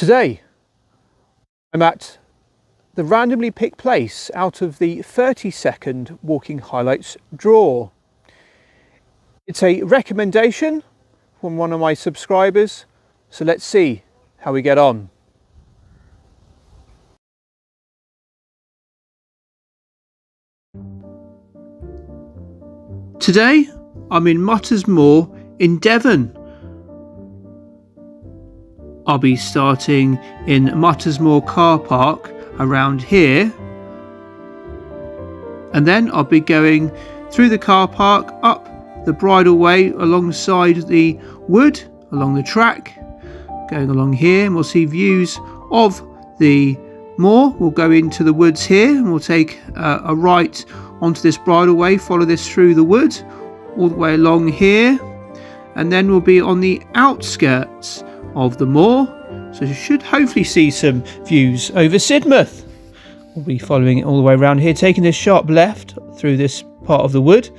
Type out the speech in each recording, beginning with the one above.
Today I'm at the randomly picked place out of the 30-second walking highlights draw. It's a recommendation from one of my subscribers, so let's see how we get on. Today I'm in Mutter's Moor in Devon. I'll be starting in Mutter's Moor car park around here, and then I'll be going through the car park up the bridleway alongside the wood along the track, going along here, and we'll see views of the moor. We'll go into the woods here and we'll take a right onto this bridleway, follow this through the wood all the way along here, and then we'll be on the outskirts of the moor, so you should hopefully see some views over Sidmouth. We'll be following it all the way around here, taking this sharp left through this part of the wood,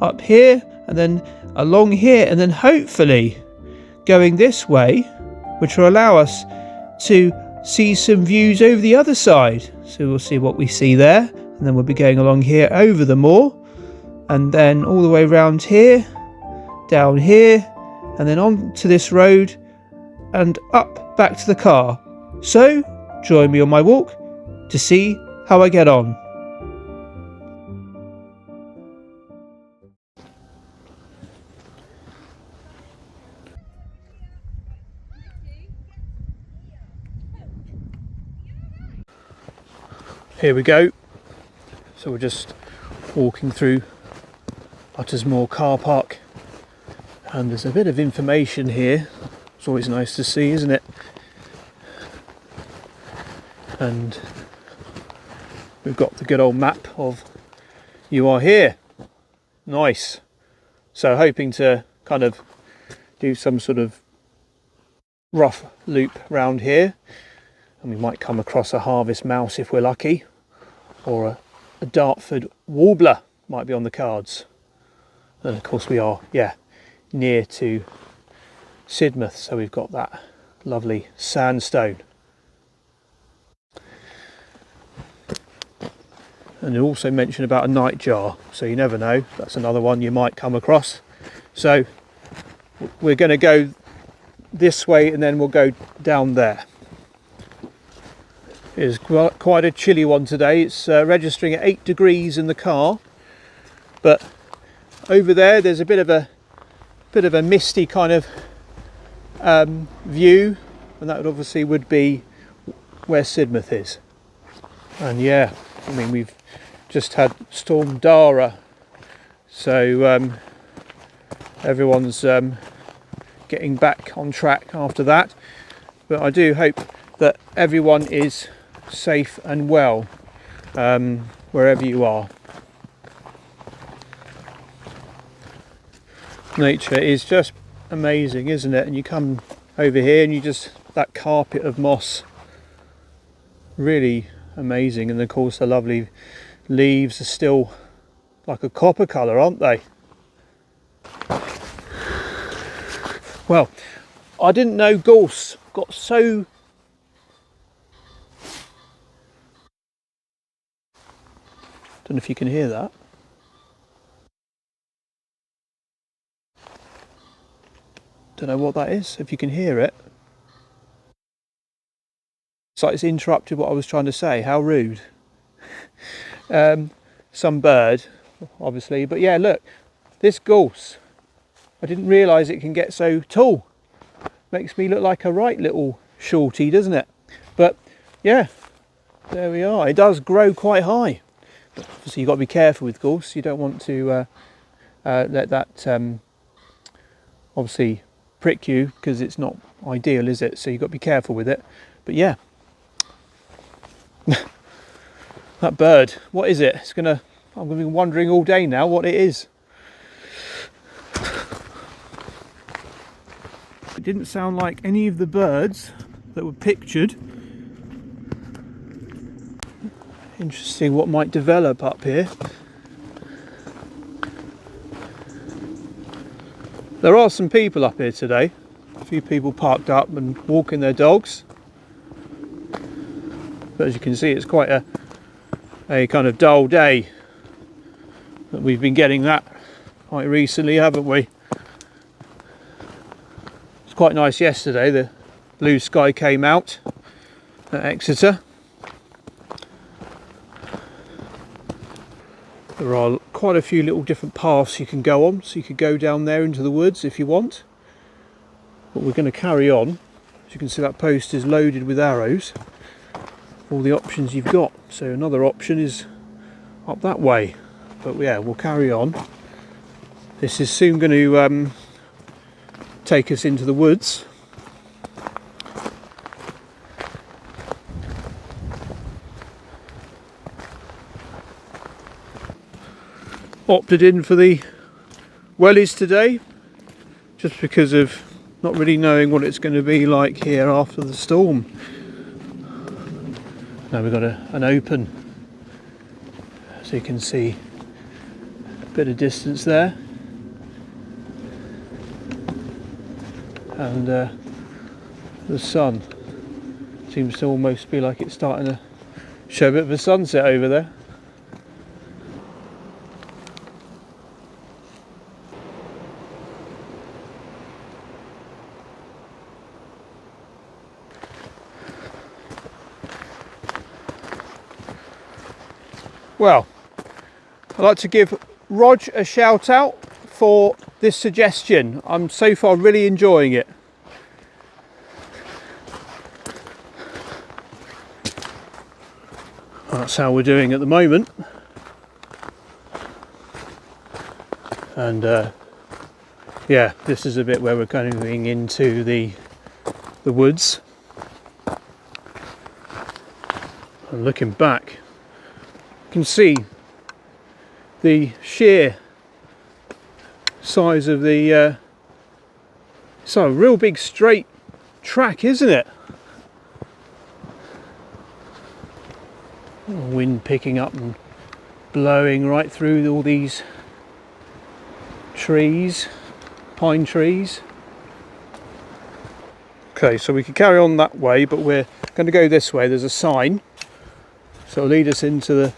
up here and then along here, and then hopefully going this way, which will allow us to see some views over the other side. So we'll see what we see there, and then we'll be going along here over the moor, and then all the way around here, down here, and then on to this road and up back to the car. So join me on my walk to see how I get on. Here we go. So we're just walking through Mutter's Moor car park, and there's a bit of information here. It's always nice to see, isn't it? And we've got the good old map of You Are Here. Nice. So hoping to kind of do some sort of rough loop around here, and we might come across a harvest mouse if we're lucky, or a Dartford warbler might be on the cards. And of course we are, near to Sidmouth, so we've got that lovely sandstone. And they also mentioned about a nightjar, so you never know, that's another one you might come across. So we're going to go this way and then we'll go down there. It's quite a chilly one today. It's registering at 8 degrees in the car, but over there's a bit of a misty kind of view, and that obviously would be where Sidmouth is. And yeah, I mean, we've just had Storm Dara, so everyone's getting back on track after that, but I do hope that everyone is safe and well wherever you are. Nature is just amazing, isn't it? And you come over here and you just, that carpet of moss, really amazing. And of course the lovely leaves are still like a copper colour, aren't they? Well, I didn't know gorse got so don't know if you can hear that. Don't know what that is, if you can hear it. It's like it's interrupted what I was trying to say. How rude. Some bird, obviously. But yeah, look, this gorse, I didn't realise it can get so tall. Makes me look like a right little shorty, doesn't it? But yeah, there we are. It does grow quite high. But obviously you've got to be careful with gorse. You don't want to let that obviously prick you, because it's not ideal, is it? So you've got to be careful with it. But yeah, that bird, what is it? I'm going to be wondering all day now what it is. It didn't sound like any of the birds that were pictured. Interesting what might develop up here. There are some people up here today. A few people parked up and walking their dogs. But as you can see, it's quite a kind of dull day. But we've been getting that quite recently, haven't we? It's quite nice yesterday. The blue sky came out at Exeter. There are quite a few little different paths you can go on, so you could go down there into the woods if you want. But we're going to carry on. As you can see, that post is loaded with arrows. All the options you've got. So another option is up that way. But yeah, we'll carry on. This is soon going to take us into the woods. Opted in for the wellies today, just because of not really knowing what it's going to be like here after the storm. Now we've got an open, so you can see a bit of distance there, and the sun seems to almost be like it's starting to show a bit of a sunset over there. Well, I'd like to give Rog a shout out for this suggestion. I'm so far really enjoying it. That's how we're doing at the moment. And yeah, this is a bit where we're going into the woods. And looking back, can see the sheer size of the it's a real big straight track, isn't it? Wind picking up and blowing right through all these trees, pine trees. Okay, so we can carry on that way, but we're going to go this way. There's a sign, so it'll lead us into the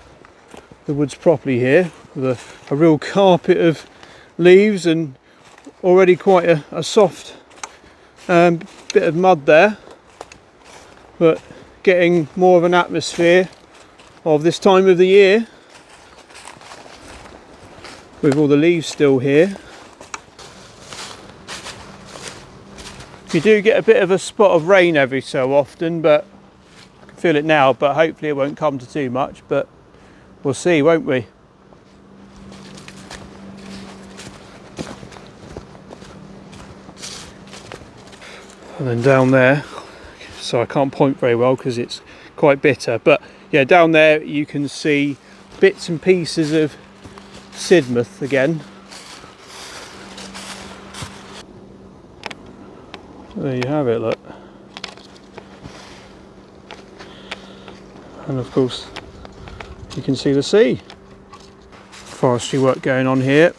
woods properly here, with a real carpet of leaves and already quite a soft bit of mud there, but getting more of an atmosphere of this time of the year with all the leaves still here. You do get a bit of a spot of rain every so often, but I can feel it now, but hopefully it won't come to too much, but we'll see, won't we? And then down there, so I can't point very well because it's quite bitter, but yeah, down there you can see bits and pieces of Sidmouth again. There you have it, look. And of course you can see the sea. Forestry work going on here,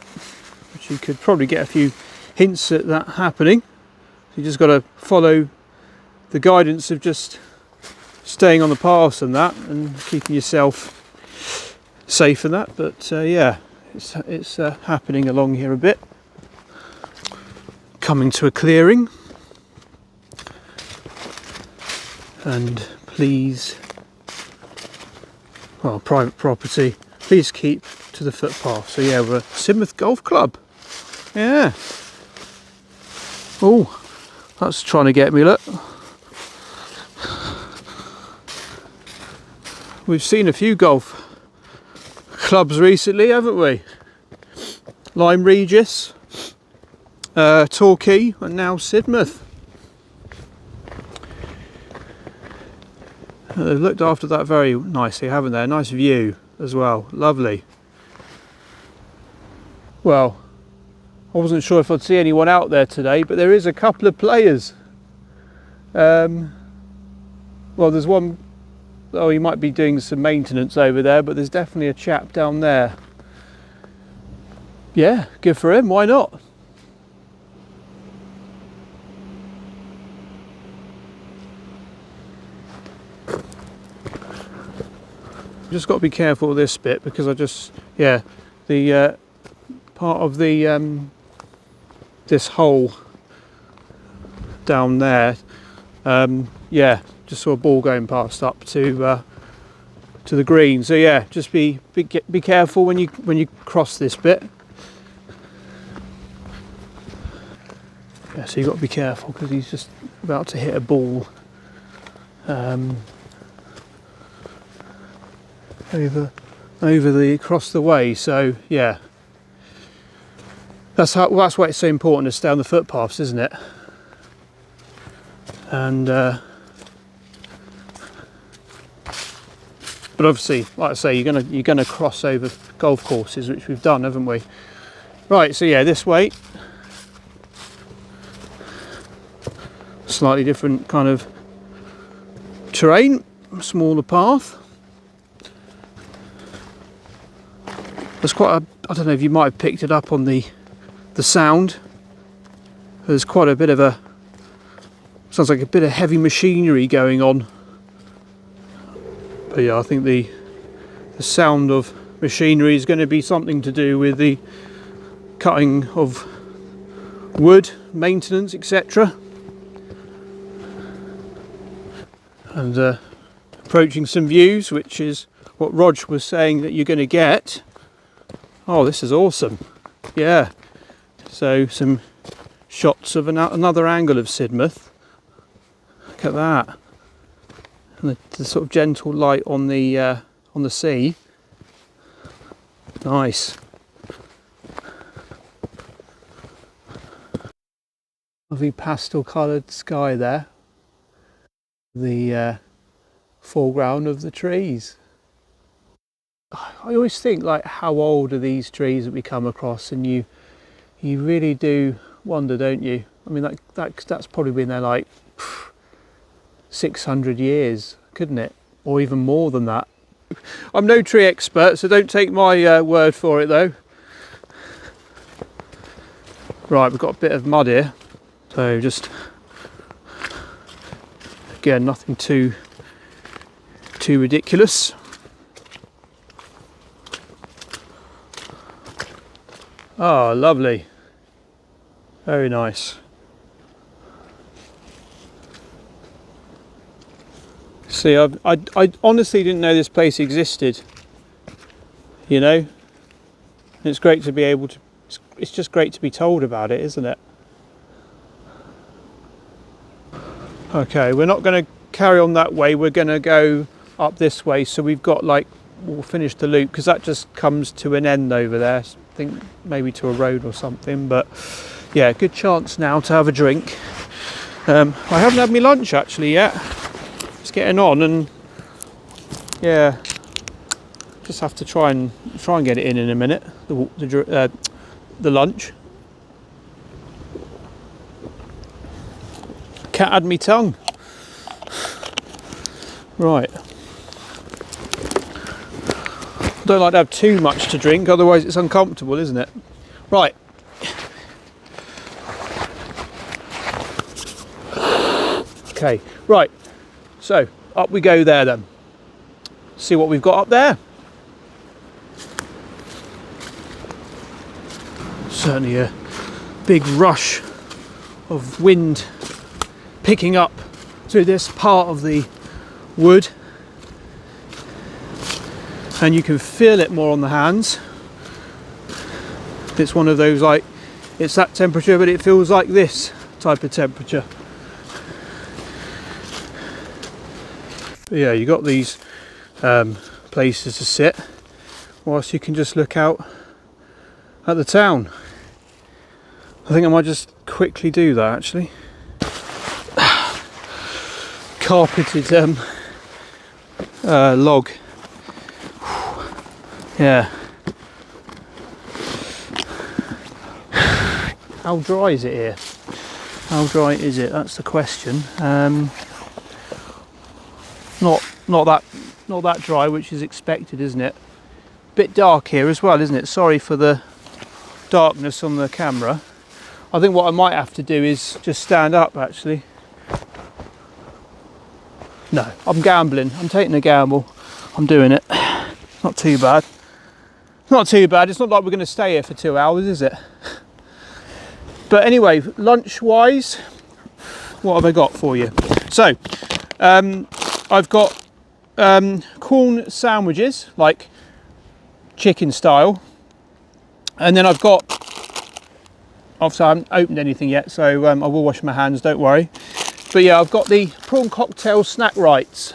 which you could probably get a few hints at that happening. So you just got to follow the guidance of just staying on the paths and that, and keeping yourself safe and that. But yeah, it's happening along here a bit. Coming to a clearing, and please, well, private property, please keep to the footpath. So yeah, we're at Sidmouth Golf Club. Yeah. Oh, that's trying to get me, look. We've seen a few golf clubs recently, haven't we? Lyme Regis, Torquay, and now Sidmouth. They've looked after that very nicely, haven't they? A nice view as well, lovely. Well, I wasn't sure if I'd see anyone out there today, but there is a couple of players. Well, there's one, oh, he might be doing some maintenance over there, but there's definitely a chap down there. Yeah, good for him, why not? Just got to be careful with this bit because the part of the this hole down there, just saw a ball going past up to the green. So yeah, just be careful when you cross this bit. Yeah, so you've got to be careful because he's just about to hit a ball across the way. So yeah, that's why it's so important to stay on the footpaths, isn't it? And but obviously, like I say, you're gonna cross over golf courses, which we've done, haven't we? Right. So yeah, this way. Slightly different kind of terrain, smaller path. There's quite I don't know if you might have picked it up on the sound. There's quite a bit of sounds like a bit of heavy machinery going on. But yeah, I think the sound of machinery is going to be something to do with the cutting of wood, maintenance, etc. And approaching some views, which is what Rog was saying that you're going to get. Oh, this is awesome. Yeah. So some shots of another angle of Sidmouth. Look at that. And the sort of gentle light on the sea. Nice. Lovely pastel coloured sky there. The foreground of the trees. I always think, like, how old are these trees that we come across, and you really do wonder, don't you? I mean, that's probably been there like 600 years, couldn't it? Or even more than that. I'm no tree expert, so don't take my word for it though. Right, we've got a bit of mud here, so just again, nothing too ridiculous. Oh, lovely. Very nice. See, I honestly didn't know this place existed. You know? It's great to be able to, it's just great to be told about it, isn't it? Okay, we're not going to carry on that way. We're going to go up this way. So we've got, like, we'll finish the loop because that just comes to an end over there. I think maybe to a road or something. But yeah, good chance now to have a drink. I haven't had my lunch actually yet. It's getting on, and yeah, just have to try and get it in a minute. The lunch. Cat had me tongue. Right. Don't like to have too much to drink, otherwise it's uncomfortable, isn't it? Right. Okay, right. So up we go there then. See what we've got up there. Certainly a big rush of wind picking up through this part of the wood, and you can feel it more on the hands. It's one of those, like, it's that temperature but it feels like this type of temperature. But yeah, you got these places to sit whilst you can just look out at the town. I think I might just quickly do that actually. Carpeted log. Yeah. How dry is it here? How dry is it? That's the question. Not that dry, which is expected, isn't it? Bit dark here as well, isn't it? Sorry for the darkness on the camera. I think what I might have to do is just stand up actually. No, I'm gambling. I'm taking a gamble. I'm doing it. Not too bad. Not too bad. It's not like we're going to stay here for 2 hours, is it? But anyway, lunch-wise, what have I got for you? So, I've got corn sandwiches, like chicken style. And then I've got, obviously I haven't opened anything yet, so I will wash my hands, don't worry. But yeah, I've got the prawn cocktail snack rights.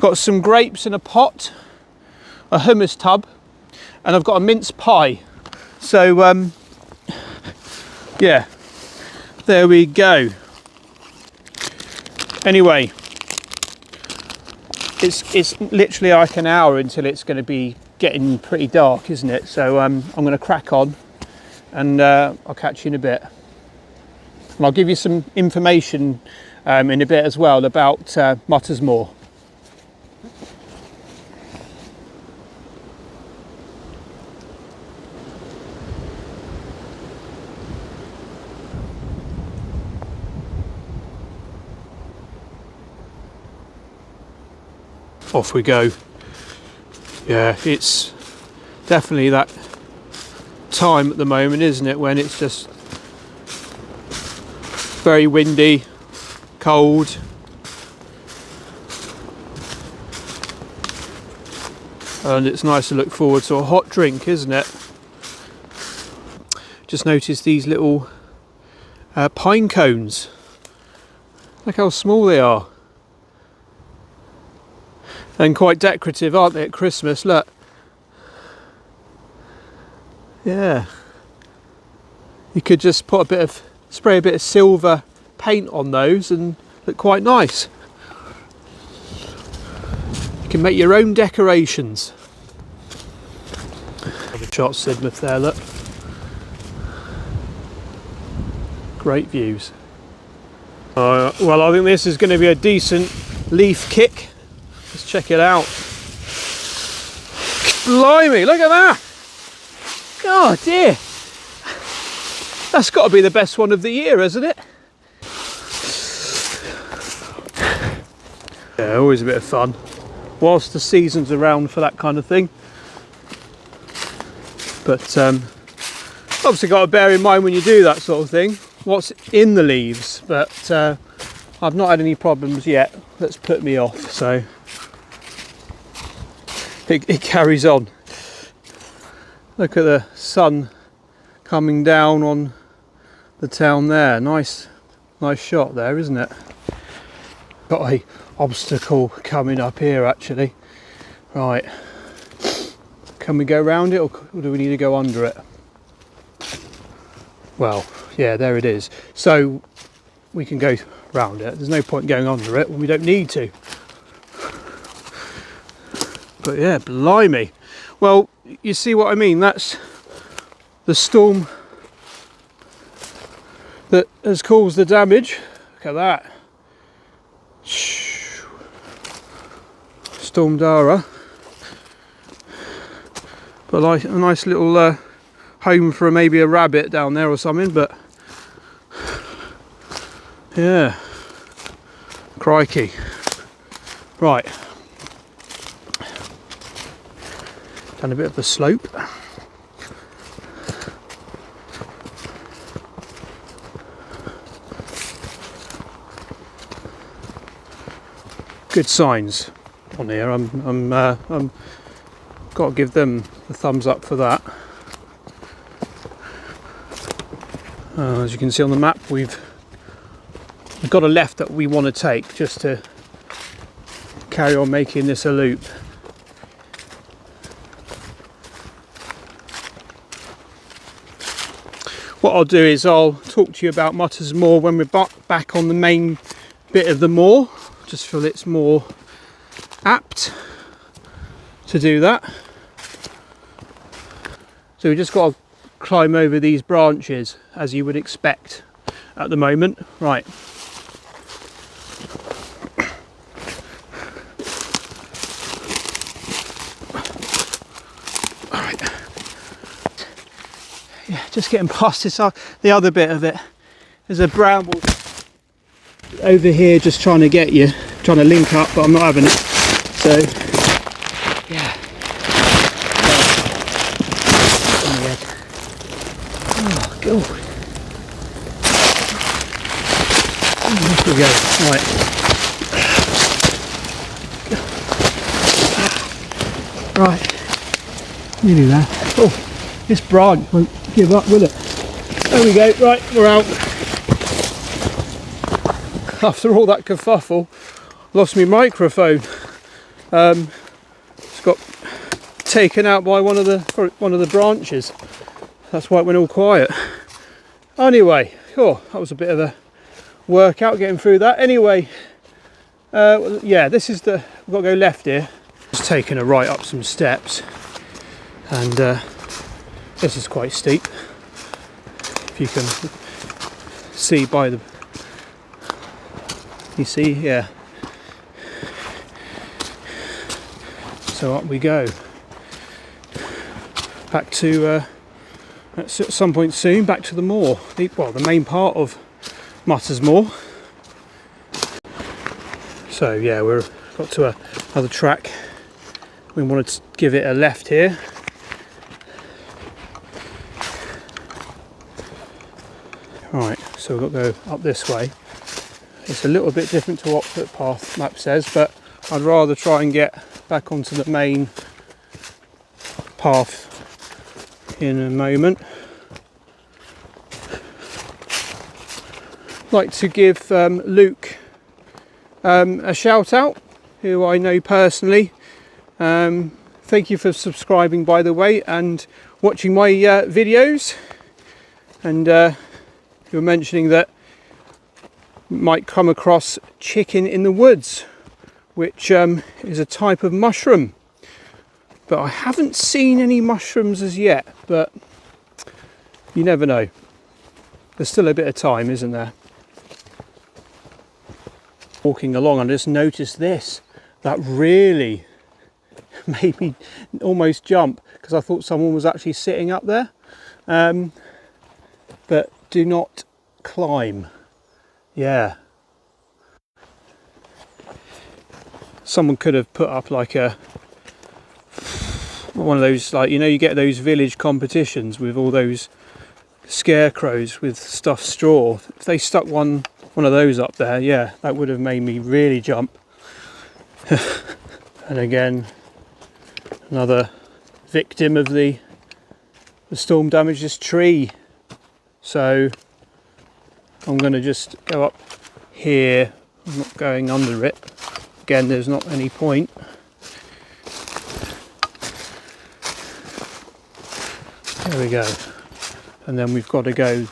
Got some grapes in a pot, a hummus tub, and I've got a mince pie. So yeah, there we go. Anyway, it's literally like an hour until it's going to be getting pretty dark, isn't it? So I'm going to crack on, and I'll catch you in a bit. And I'll give you some information in a bit as well about Mutter's Moor. Off we go. Yeah, it's definitely that time at the moment, isn't it, when it's just very windy, cold. And it's nice to look forward to a hot drink, isn't it? Just noticed these little pine cones. Look how small they are. And quite decorative, aren't they, at Christmas? Look. Yeah. You could just put spray a bit of silver paint on those and look quite nice. You can make your own decorations. The shot Sidmouth there, look. Great views. Well, I think this is going to be a decent leaf kick. Let's check it out. Blimey, look at that! Oh dear! That's got to be the best one of the year, hasn't it? Yeah, always a bit of fun. Whilst the season's around for that kind of thing. But obviously got to bear in mind when you do that sort of thing, what's in the leaves. But I've not had any problems yet that's put me off, so it carries on. Look at the sun coming down on the town there. Nice shot there, isn't it? Got a obstacle coming up here actually. Right, can we go around it, or do we need to go under it? Well, yeah, there it is. So we can go round it. There's no point going under it when we don't need to. But yeah, blimey. Well, you see what I mean? That's the storm that has caused the damage. Look at that. Storm Dara. But like a nice little home for maybe a rabbit down there or something, but yeah, crikey. Right, done a bit of the slope. Good signs on here. I'm got to give them the thumbs up for that. As you can see on the map, we've got a left that we want to take just to carry on making this a loop. What I'll do is I'll talk to you about Mutter's Moor when we're back on the main bit of the moor. Just feel it's more apt to do that. So we just got to climb over these branches as you would expect at the moment. Right. Alright. Yeah, just getting past this, the other bit of it. There's a bramble over here just trying to get you, trying to link up, but I'm not having it. So yeah, oh god, off we go. Right, nearly there. Oh, this branch won't give up, will it? There we go. Right, we're out. After all that kerfuffle, lost my microphone. It's got taken out by one of the branches. That's why it went all quiet. Anyway, oh, that was a bit of a workout getting through that. Anyway, yeah, this is we've got to go left here. Just taking a right up some steps, and this is quite steep. If you can see by the, you see, yeah. So up we go. Back to at some point soon. Back to the Moor. The main part of Mutter's Moor. So yeah, we've got to another track. We wanted to give it a left here. Right, so we've got to go up this way. It's a little bit different to what the path map says, but I'd rather try and get back onto the main path in a moment. I'd like to give Luke a shout out, who I know personally. Thank you for subscribing, by the way, and watching my videos. And you were mentioning that you might come across chicken in the woods, which is a type of mushroom. But I haven't seen any mushrooms as yet, but you never know. There's still a bit of time, isn't there? Walking along, I just noticed this. That really made me almost jump, because I thought someone was actually sitting up there. But do not climb. Yeah. Someone could have put up like one of those, like, you know, you get those village competitions with all those scarecrows with stuffed straw. If they stuck one of those up there, yeah, that would have made me really jump. And again, another victim of the storm damaged this tree. So I'm going to just go up here. I'm not going under it. Again, there's not any point. There we go. And then we've got to go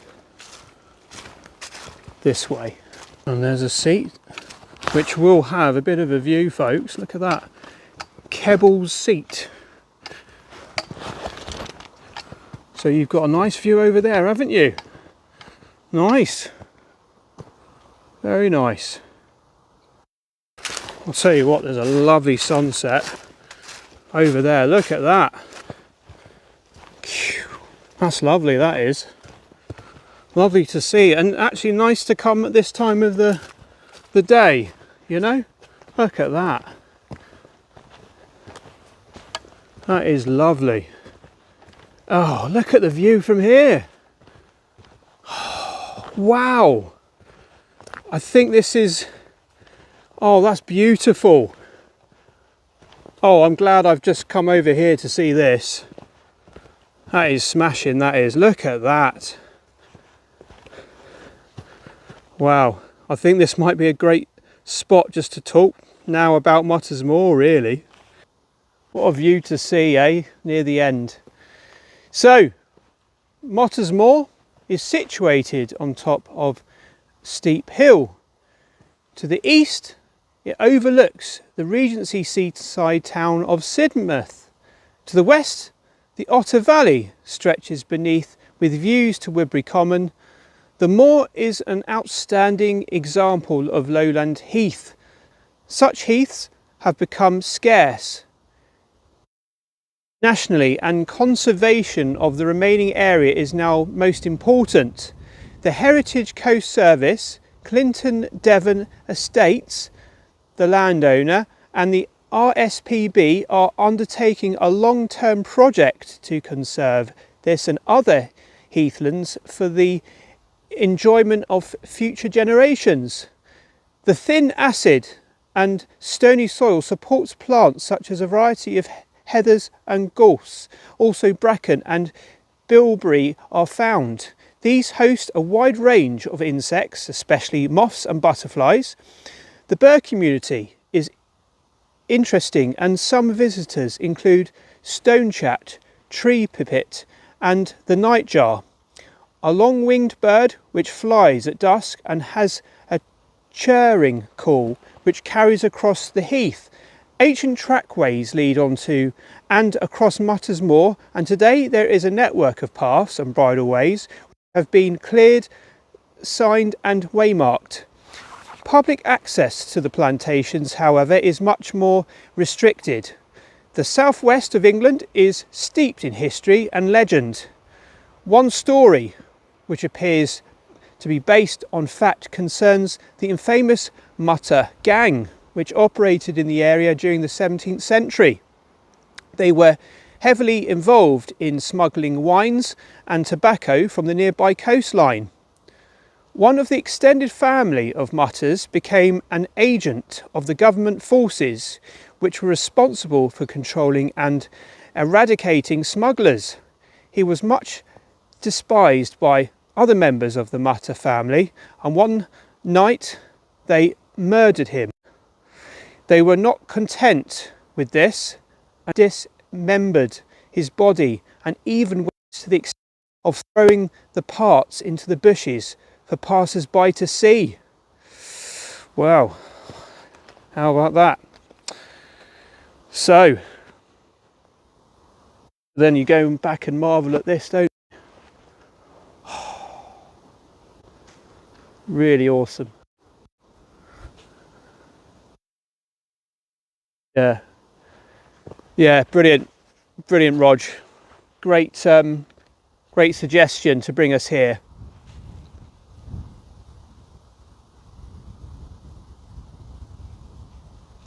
this way. And there's a seat which will have a bit of a view, folks. Look at that. Kebble's seat. So you've got a nice view over there, haven't you? Nice. Very nice. I'll tell you what, there's a lovely sunset over there. Look at that. That's lovely, that is. Lovely to see, and actually nice to come at this time of the day, you know? Look at that. That is lovely. Oh, look at the view from here. Wow. I think this is, oh, that's beautiful. Oh, I'm glad I've just come over here to see this. That is smashing, that is. Look at that. Wow. I think this might be a great spot just to talk now about Mutter's Moor, really. What a view to see, eh? Near the end. So, Mutter's Moor is situated on top of steep hill. To the east, it overlooks the Regency seaside town of Sidmouth. To the west, the Otter Valley stretches beneath with views to Woodbury Common. The moor is an outstanding example of lowland heath. Such heaths have become scarce nationally, and conservation of the remaining area is now most important. The Heritage Coast Service, Clinton Devon Estates, the landowner, and the RSPB are undertaking a long-term project to conserve this and other heathlands for the enjoyment of future generations. The thin acid and stony soil supports plants such as a variety of heathers and gorse. Also bracken and bilberry are found. These host a wide range of insects, especially moths and butterflies. The bird community is interesting, and some visitors include stonechat, tree pipit and the nightjar, a long-winged bird which flies at dusk and has a churring call which carries across the heath. Ancient trackways lead onto and across Mutter's Moor, and today there is a network of paths and bridleways which have been cleared, signed and waymarked. Public access to the plantations, however, is much more restricted. The southwest of England is steeped in history and legend. One story, which appears to be based on fact, concerns the infamous Mutter gang, which operated in the area during the 17th century. They were heavily involved in smuggling wines and tobacco from the nearby coastline. One of the extended family of Mutters became an agent of the government forces, which were responsible for controlling and eradicating smugglers. He was much despised by other members of the Mutter family, and one night they murdered him. They were not content with this and dismembered his body, and even went to the extent of throwing the parts into the bushes for passers-by to see. Wow, how about that? So then you go back and marvel at this, don't you? Really awesome. Yeah, brilliant, Rog. Great suggestion to bring us here.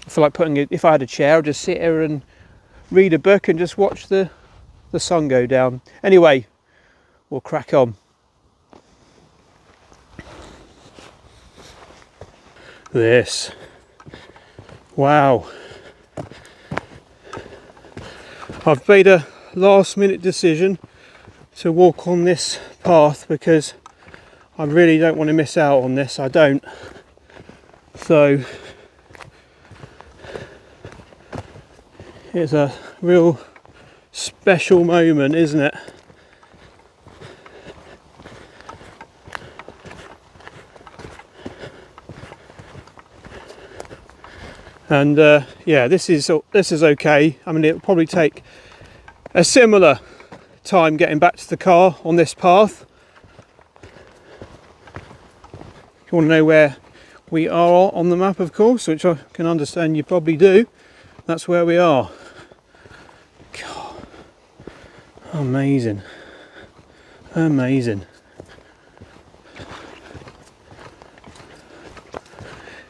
I feel like if I had a chair, I'd just sit here and read a book and just watch the sun go down. Anyway, we'll crack on. This. Wow. I've made a last minute decision to walk on this path because I really don't want to miss out on this. I don't. So it's a real special moment, isn't it? And yeah, this is okay. I mean, it'll probably take a similar time getting back to the car on this path. If you want to know where we are on the map, of course, which I can understand you probably do, that's where we are. God, amazing, amazing.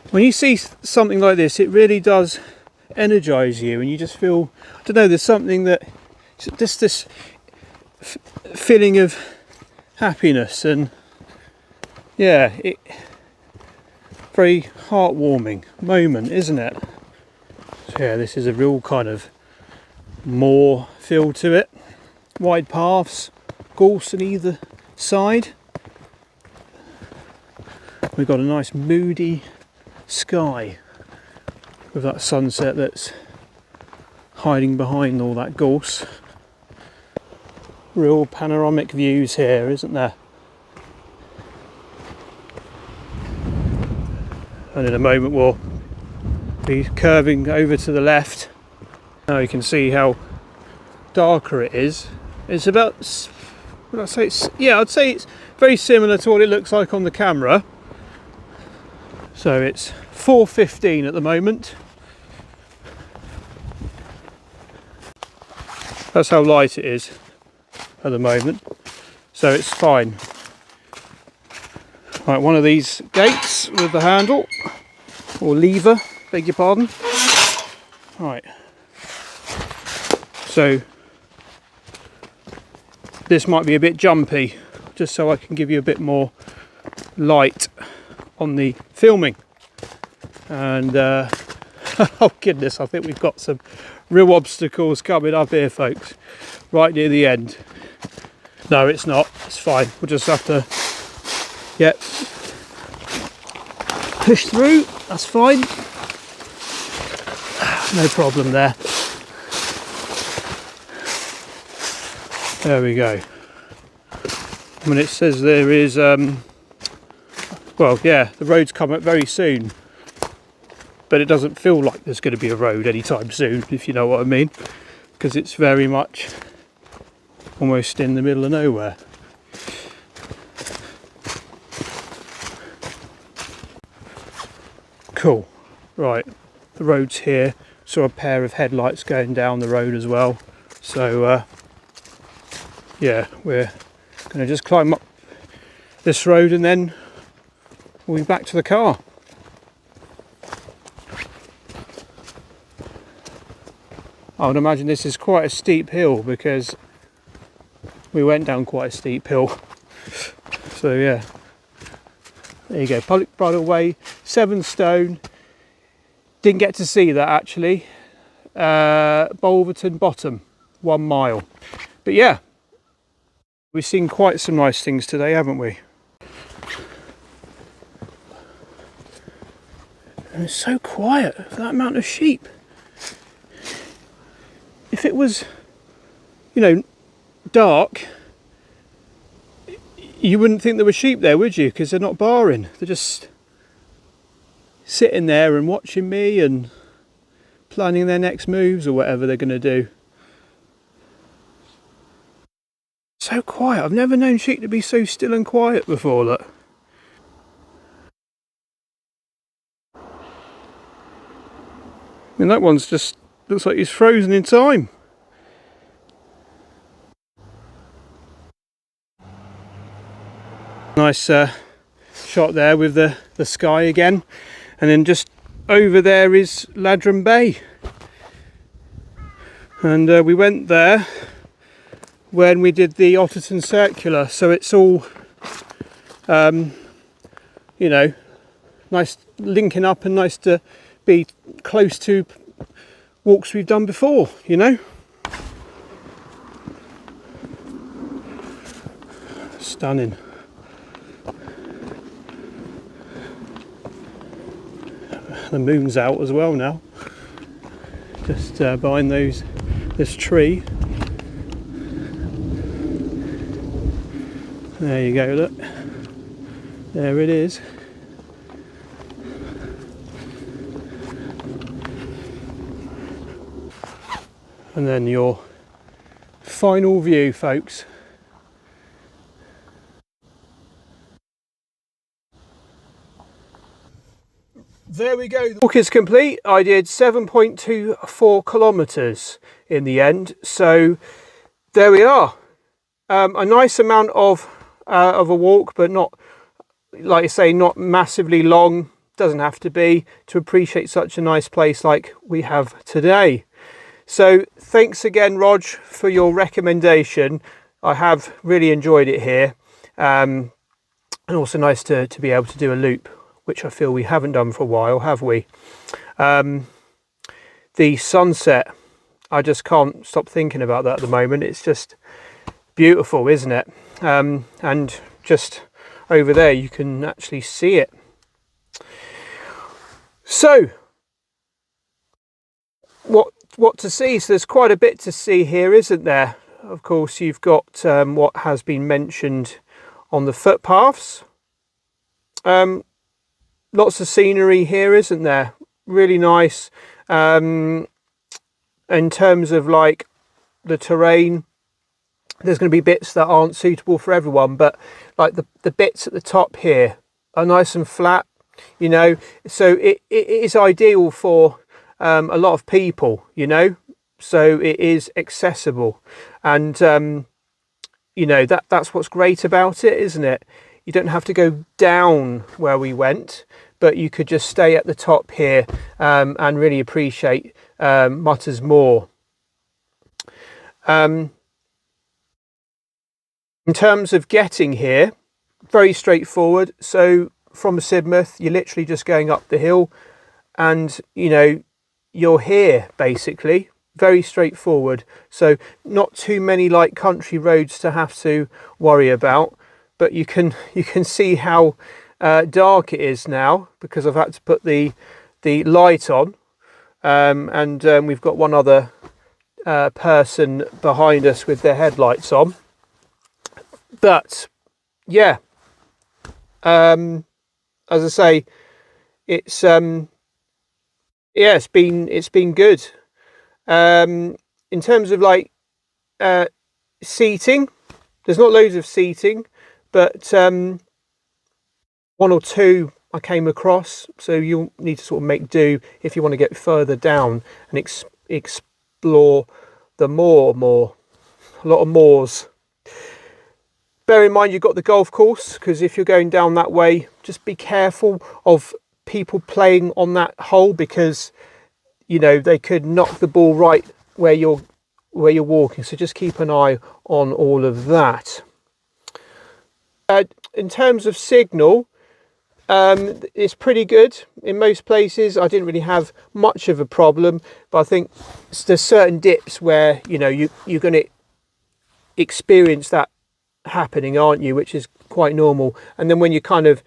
When you see something like this, it really does energise you, and you just feel, I don't know, there's something that, just this feeling of happiness, and yeah, very heartwarming moment, isn't it? So yeah, this is a real kind of moor feel to it. Wide paths, gorse on either side. We've got a nice moody sky with that sunset that's hiding behind all that gorse. Real panoramic views here, isn't there? And in a moment we'll be curving over to the left. Now you can see how darker it is. It's about, I'd say it's very similar to what it looks like on the camera. So it's 4:15 at the moment. That's how light it is at the moment. So it's fine. Right, one of these gates with the handle, or lever, beg your pardon. Right, so this might be a bit jumpy, just so I can give you a bit more light on the filming. And oh goodness, I think we've got some real obstacles coming up here, folks, right near the end. No, it's not, it's fine, we'll just have to push through, that's fine, no problem there. There we go. When it says there is well, yeah, the road's come up very soon, but it doesn't feel like there's going to be a road anytime soon, if you know what I mean, because it's very much almost in the middle of nowhere. Cool. Right, the road's here, saw a pair of headlights going down the road as well, so yeah, we're going to just climb up this road and then we'll be back to the car. I would imagine this is quite a steep hill because we went down quite a steep hill. So yeah, there you go, public bridle way, 7 stone. Didn't get to see that actually. Bolverton Bottom, 1 mile. But yeah, we've seen quite some nice things today, haven't we? And it's so quiet for that amount of sheep. If it was, you know, dark, you wouldn't think there were sheep there, would you? Because they're not barring. They're just sitting there and watching me and planning their next moves or whatever they're going to do. So quiet. I've never known sheep to be so still and quiet before. Look. I mean, that one's just looks like he's frozen in time. Nice shot there with the sky again, and then just over there is Ladram Bay, and we went there when we did the Otterton Circular, so it's all you know, nice linking up and nice to be close to walks we've done before, you know. Stunning. The moon's out as well now, just behind this tree. There you go, look, there it is. And then your final view, folks. There we go. The walk is complete. I did 7.24 kilometers in the end. So there we are. A nice amount of a walk, but not, like I say, not massively long. Doesn't have to be to appreciate such a nice place like we have today. So thanks again, Rog, for your recommendation. I have really enjoyed it here. And also nice to be able to do a loop, which I feel we haven't done for a while, have we? The sunset, I just can't stop thinking about that at the moment. It's just beautiful, isn't it? And just over there, you can actually see it. So, what to see? So there's quite a bit to see here, isn't there? Of course, you've got what has been mentioned on the footpaths. Lots of scenery here, isn't there? Really nice. In terms of like the terrain, there's going to be bits that aren't suitable for everyone, but like the bits at the top here are nice and flat, you know, so it is ideal for a lot of people, you know, so it is accessible, and you know, that's what's great about it, isn't it? You don't have to go down where we went, but you could just stay at the top here and really appreciate Mutter's Moor. In terms of getting here, very straightforward. So from Sidmouth, you're literally just going up the hill and, you know, you're here basically. Very straightforward. So not too many like country roads to have to worry about, but you can see how dark it is now because I've had to put the light on, and we've got one other person behind us with their headlights on. But yeah, as I say, it's it's been good. In terms of like seating, there's not loads of seating, but one or two I came across, so you'll need to sort of make do if you want to get further down and explore the moor more. A lot of moors. Bear in mind you've got the golf course, because if you're going down that way, just be careful of people playing on that hole, because you know they could knock the ball right where you're walking. So just keep an eye on all of that. In terms of signal, it's pretty good in most places. I didn't really have much of a problem, but I think there's certain dips where you know you're going to experience that happening, aren't you, which is quite normal. And then when you're kind of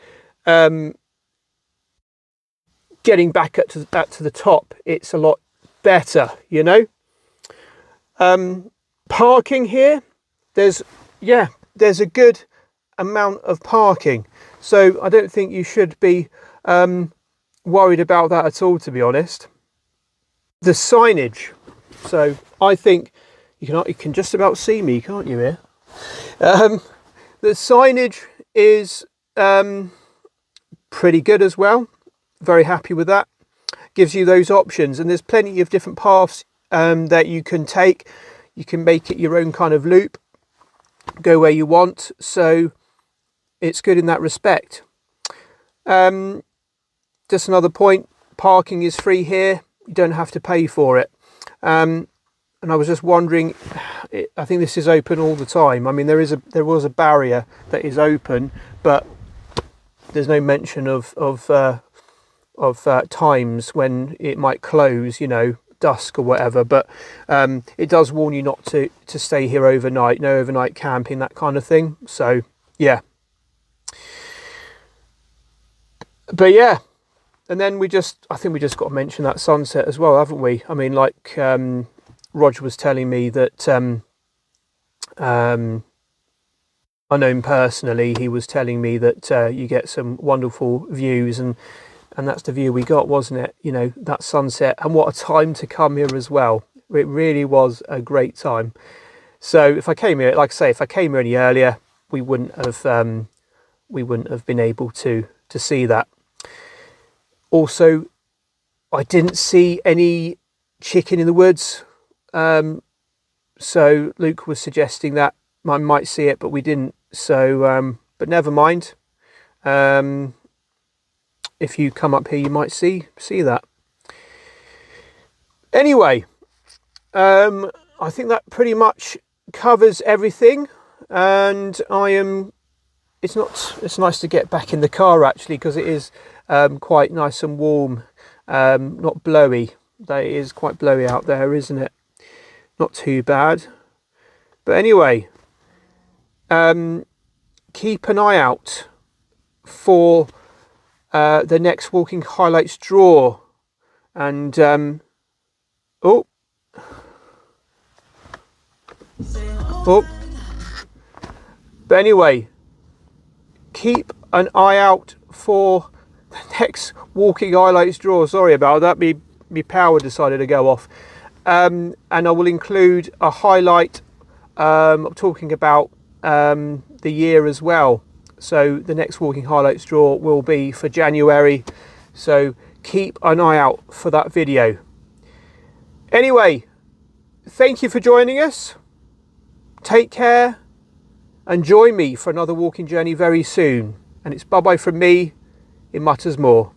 getting back up to the top, it's a lot better, you know. Parking here, there's a good amount of parking, so I don't think you should be worried about that at all, to be honest. The signage, so I think you can just about see me, can't you, here? The signage is pretty good as well. Very happy with that. Gives you those options, and there's plenty of different paths that you can take. You can make it your own kind of loop, go where you want, so it's good in that respect. Just another point, parking is free here. You don't have to pay for it. And I was just wondering, I think this is open all the time. I mean, there was a barrier that is open, but there's no mention of times when it might close, you know, dusk or whatever. But it does warn you not to stay here overnight. No overnight camping, that kind of thing. So yeah. But yeah, and then I think we just got to mention that sunset as well, haven't we? I mean, like Roger was telling me that I know him personally. He was telling me that you get some wonderful views, and that's the view we got, wasn't it? You know, that sunset, and what a time to come here as well. It really was a great time. So if I came here, like I say, if I came here any earlier, we wouldn't have been able to see that. Also, I didn't see any chicken in the woods. So Luke was suggesting that I might see it, but we didn't. So, but never mind. If you come up here, you might see that. Anyway, I think that pretty much covers everything. And it's nice to get back in the car actually, because it is quite nice and warm, not blowy. That is quite blowy out there, isn't it? Not too bad. But anyway, keep an eye out for the next Walking Highlights draw. And but anyway, keep an eye out for the next Walking Highlights draw. Sorry about that, my power decided to go off. And I will include a highlight talking about the year as well. So the next Walking Highlights draw will be for January. So keep an eye out for that video. Anyway, thank you for joining us. Take care and join me for another walking journey very soon. And it's bye-bye from me in Mutter's Moor.